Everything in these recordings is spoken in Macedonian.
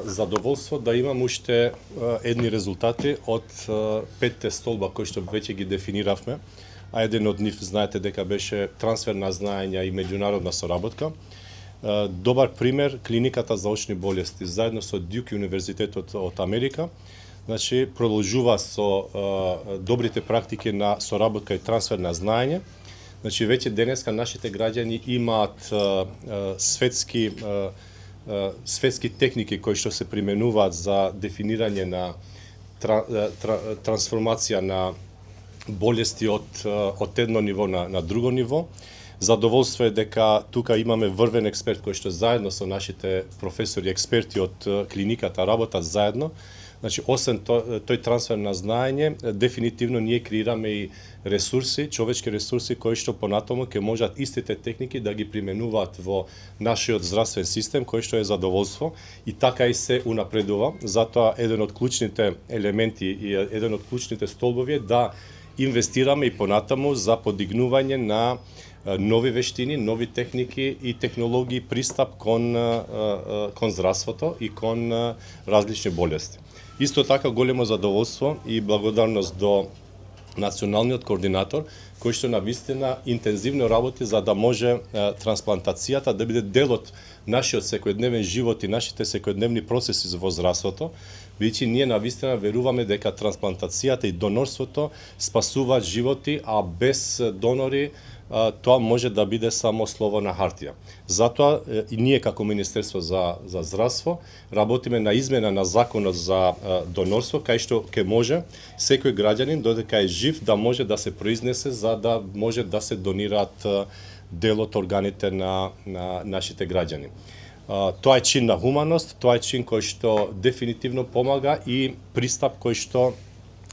задоволство да имам уште едни резултати од 5 столба кои што веќе ги дефиниравме, а еден од нив знаете дека беше трансфер на знаења и меѓународна соработка. Добар пример, клиниката за очни болести заедно со Дюк Универзитетот од Америка, значи продолжува со добрите практики на соработка и трансфер на знаење. Значи веќе денеска нашите граѓани имаат светски техники кои што се применуваат за дефинирање на трансформација на болести од едно ниво на друго ниво. Задоволство е дека тука имаме врвен експерт кој што заедно со нашите професори експерти од клиниката работат заедно. Значи, освен тој трансфер на знаење, дефинитивно ние креираме и ресурси, човечки ресурси кои што понатаму ќе можат истите техники да ги применуваат во нашиот здравствен систем, кој што е задоволство и така и се унапредува. Затоа еден од клучните елементи и еден од клучните столбови е да инвестираме и понатаму за подигнување на нови вештини, нови техники и технологии пристап кон здравството и кон различни болести. Исто така големо задоволство и благодарност до националниот координатор кој што навистина интензивно работи за да може трансплантацијата да биде дел од нашиот секојдневен живот и нашите секојдневни процеси во здравството, бидејќи ние навистина веруваме дека трансплантацијата и донорството спасуваат животи, а без донори тоа може да биде само слово на хартија. Затоа и ние како Министерство за здравство работиме на измена на законот за донорство, кај што ќе може секој граѓанин додека е жив да може да се произнесе за да може да се донираат дел од органите на нашите граѓани. Тоа е чин на хуманост, тоа е чин кој што дефинитивно помага и пристап кој што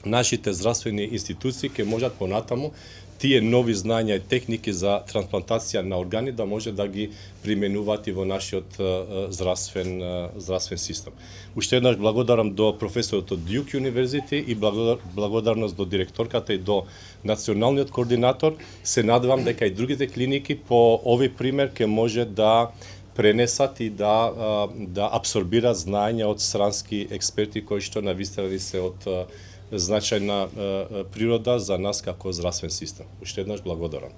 нашите здравствени институции ќе можат понатаму тие нови знања и техники за трансплантација на органи да може да ги применуваат и во нашиот здравствен систем. Уште еднаш благодарам до професорот од Дюк Универзитет и благодарност до директорката и до националниот координатор. Се надевам дека и другите клиники по овој пример ќе може да пренесат и да абсорбираат знаења од странски експерти кои што навистина се од значајна природа за нас како здравствен систем. Уште еднаш благодарам.